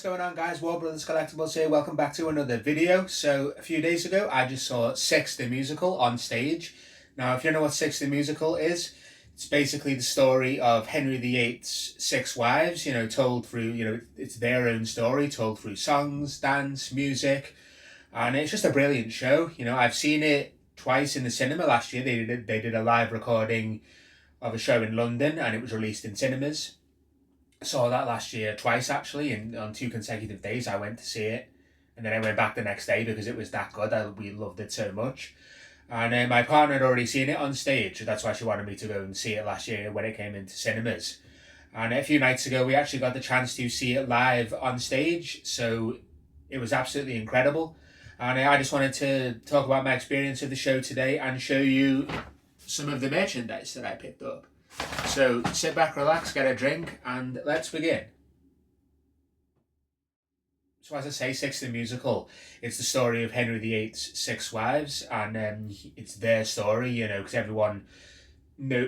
what's going on, guys? War Brothers Collectibles here. Welcome back to another video. So a few days ago I just saw Six the Musical on stage. Now if you know what Six the Musical is, it's basically the story of Henry VIII's six wives, told through, it's their own story told through songs, dance, music, and it's just a brilliant show. I've seen it twice in the cinema last year. They did a live recording of a show in London and it was released in cinemas. Saw that last year twice actually, and on two consecutive days I went to see it, and then I went back the next day because it was that good. We loved it so much, and my partner had already seen it on stage, so that's why she wanted me to go and see it last year when it came into cinemas. And a few nights ago we actually got the chance to see it live on stage, so it was absolutely incredible. And I just wanted to talk about my experience of the show today and show you some of the merchandise that I picked up. So sit back, relax, get a drink, and let's begin. So as I say, Six the Musical, it's the story of Henry VIII's six wives, and it's their story, because everyone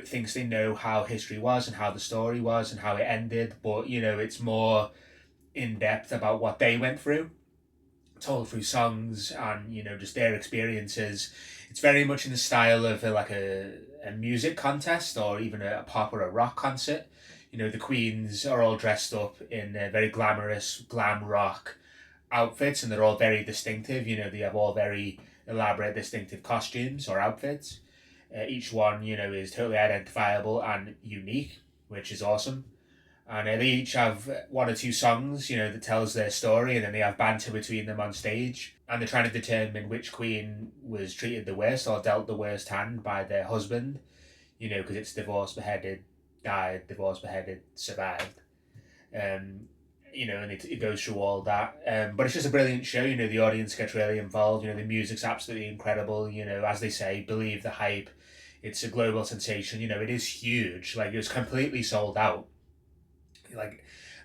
thinks they know how history was and how the story was and how it ended, but, it's more in-depth about what they went through, told through songs and, just their experiences. It's very much in the style of a music contest or even a pop or a rock concert. The queens are all dressed up in very glamorous glam rock outfits, and they're all very distinctive. They have all very elaborate, distinctive costumes or outfits. Each one, is totally identifiable and unique, which is awesome. And they each have one or two songs, that tells their story, and then they have banter between them on stage. And they're trying to determine which queen was treated the worst or dealt the worst hand by their husband, because it's divorced, beheaded, died, divorced, beheaded, survived. And it goes through all that. But it's just a brilliant show. The audience gets really involved. The music's absolutely incredible. As they say, believe the hype. It's a global sensation. It is huge. It was completely sold out.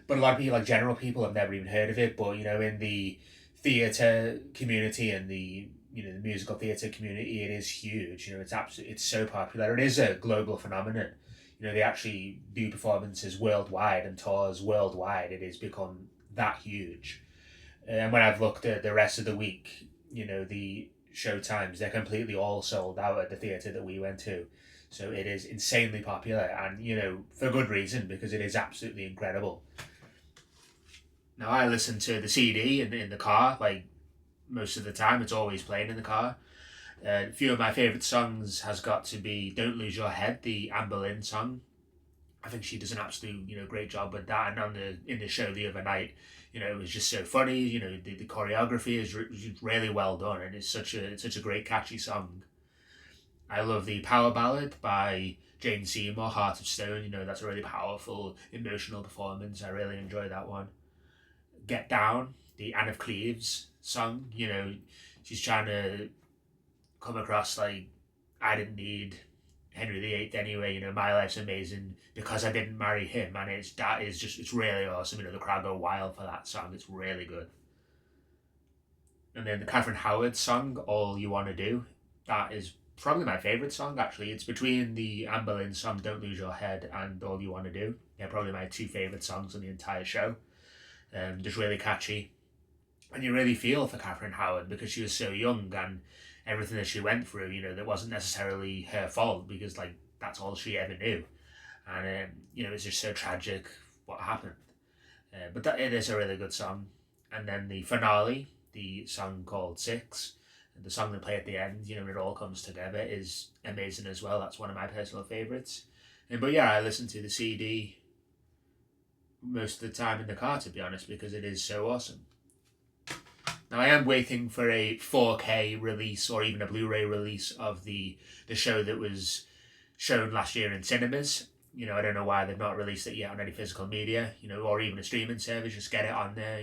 But a lot of people, general people, have never even heard of it. But in the theatre community and the musical theatre community, it is huge. It's so popular. It is a global phenomenon. They actually do performances worldwide and tours worldwide. It has become that huge. And when I've looked at the rest of the week, the show times, they're completely all sold out at the theatre that we went to. So it is insanely popular, and for good reason, because it is absolutely incredible. Now I listen to the CD in the car, most of the time. It's always playing in the car. A few of my favourite songs has got to be Don't Lose Your Head, the Anne Boleyn song. I think she does an absolute great job with that. And in the show the other night, it was just so funny. The choreography is really well done, and it's such a great catchy song. I love the Power Ballad by Jane Seymour, Heart of Stone. That's a really powerful, emotional performance. I really enjoy that one. Get Down, the Anne of Cleves song. She's trying to come across I didn't need Henry VIII anyway. My life's amazing because I didn't marry him, and it's really awesome. The crowd go wild for that song. It's really good. And then the Catherine Howard song, All You Want to Do, that is probably my favourite song, actually. It's between the Anne Boleyn song Don't Lose Your Head and All You Want to Do. They're probably my two favourite songs on the entire show. Just really catchy. And you really feel for Catherine Howard because she was so young, and everything that she went through, that wasn't necessarily her fault, because that's all she ever knew. And it's just so tragic what happened. But it is a really good song. And then the finale, the song called Six, the song they play at the end, when it all comes together, is amazing as well. That's one of my personal favourites. But yeah, I listen to the CD most of the time in the car, to be honest, because it is so awesome. Now I am waiting for a 4K release or even a Blu-ray release of the show that was shown last year in cinemas. I don't know why they've not released it yet on any physical media, or even a streaming service. Just get it on there.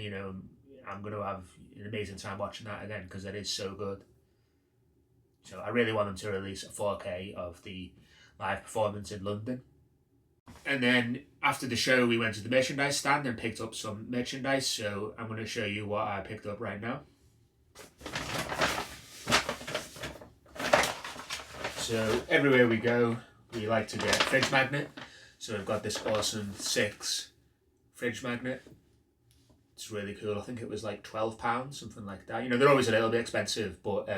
I'm going to have an amazing time watching that again because it is so good. So I really want them to release a 4K of the live performance in London. And then after the show, we went to the merchandise stand and picked up some merchandise. So I'm going to show you what I picked up right now. So everywhere we go, we like to get a fridge magnet. So we've got this awesome Six fridge magnet. It's really cool. I think it was like £12, something like that. You know, they're always a little bit expensive, but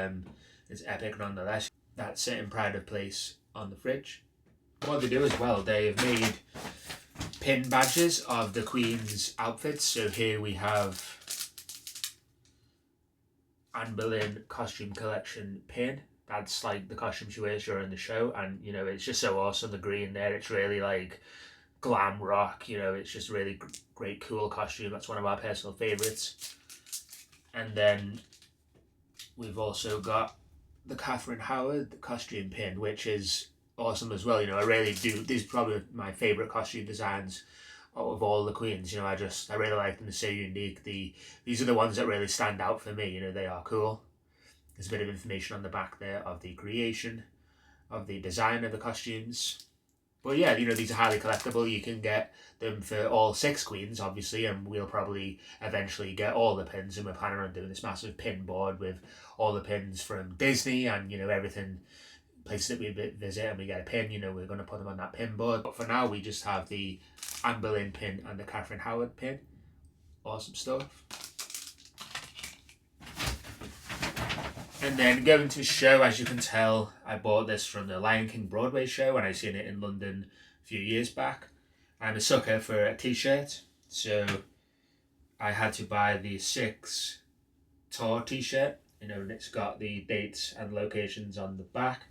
it's epic nonetheless. That sitting pride of place on the fridge. What they do as well, they've made pin badges of the Queen's outfits. So here we have Anne Boleyn costume collection pin. That's like the costume she wears during the show, and you know, it's just so awesome. The green there, it's really like glam rock, you know, it's just really great, cool costume. That's one of our personal favourites. And then we've also got the Catherine Howard costume pin, which is awesome as well. You know, I really do, these are probably my favourite costume designs out of all the Queens. You know, I really like them. They're so unique. These are the ones that really stand out for me. You know, they are cool. There's a bit of information on the back there of the creation, of the design of the costumes. But yeah, you know, these are highly collectible. You can get them for all 6 Queens, obviously, and we'll probably eventually get all the pins, and we're planning on doing this massive pin board with all the pins from Disney and, you know, everything, places that we visit and we get a pin, you know, we're going to put them on that pin board. But for now, we just have the Anne Boleyn pin and the Catherine Howard pin. Awesome stuff. And then going to the show, as you can tell, I bought this from the Lion King Broadway show and I seen it in London a few years back. I'm a sucker for a t-shirt, so I had to buy the 6 tour t-shirt, you know, and it's got the dates and locations on the back.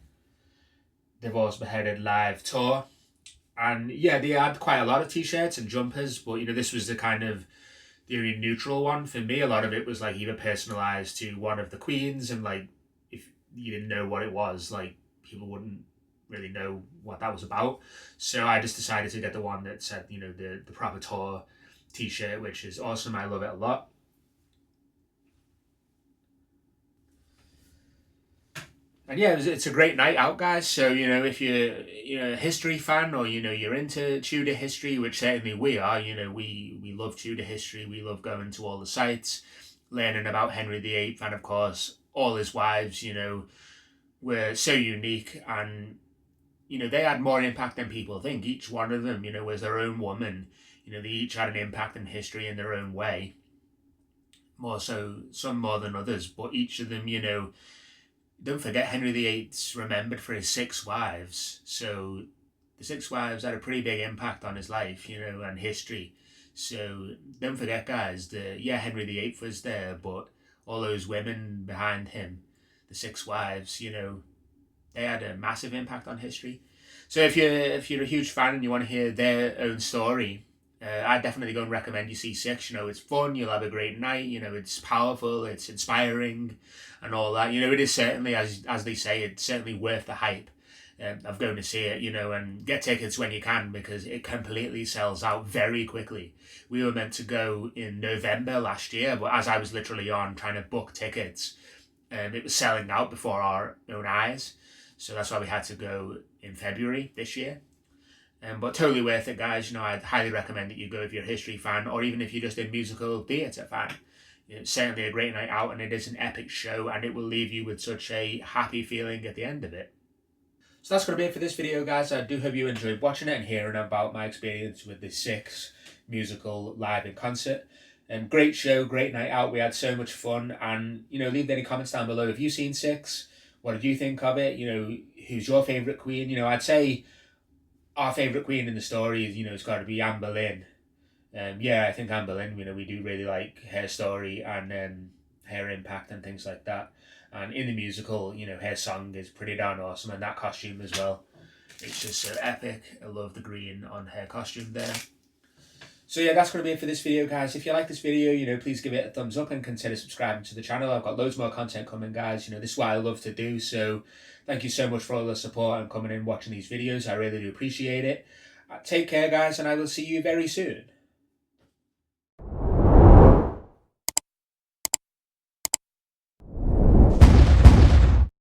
They've also beheaded live tour. And yeah, they had quite a lot of t-shirts and jumpers, but you know, this was the kind of the only neutral one for me. A lot of it was like either personalised to one of the Queens, and like if you didn't know what it was, like people wouldn't really know what that was about. So I just decided to get the one that said, you know, the proper tour t-shirt, which is awesome. I love it a lot. And yeah, it's a great night out, guys. So, you know, if you're a history fan, or, you know, you're into Tudor history, which certainly we are, you know, we love Tudor history. We love going to all the sites, learning about Henry VIII, and of course, all his wives, you know, were so unique, and, you know, they had more impact than people think. Each one of them, you know, was their own woman. You know, they each had an impact in history in their own way. More so, some more than others, but each of them, you know, don't forget Henry VIII's remembered for his 6 wives. So the 6 wives had a pretty big impact on his life, you know, and history. So don't forget, guys, Henry VIII was there, but all those women behind him, the 6 wives, you know, they had a massive impact on history. So if you're a huge fan and you want to hear their own story, I'd definitely go and recommend you see 6. You know, it's fun, you'll have a great night, you know, it's powerful, it's inspiring and all that. You know, it is certainly, as they say, it's certainly worth the hype of going to see it, you know, and get tickets when you can, because it completely sells out very quickly. We were meant to go in November last year, but as I was literally on trying to book tickets, it was selling out before our own eyes. So that's why we had to go in February this year. But totally worth it, guys. You know, I'd highly recommend that you go if you're a history fan, or even if you're just a musical theatre fan. It's certainly a great night out, and it is an epic show, and it will leave you with such a happy feeling at the end of it. So that's going to be it for this video, guys. I do hope you enjoyed watching it and hearing about my experience with the 6 musical live in concert. Great show, great night out. We had so much fun, and, you know, leave any comments down below. Have you seen 6? What did you think of it? You know, who's your favourite Queen? You know, I'd say our favourite Queen in the story is, you know, it's got to be Anne Boleyn. I think Anne Boleyn, you know, we do really like her story and her impact and things like that. And in the musical, you know, her song is pretty darn awesome, and that costume as well. It's just so epic. I love the green on her costume there. So yeah, that's going to be it for this video, guys. If you like this video, you know, please give it a thumbs up and consider subscribing to the channel. I've got loads more content coming, guys. You know, this is what I love to do. So thank you so much for all the support and coming in watching these videos. I really do appreciate it. Take care, guys, and I will see you very soon.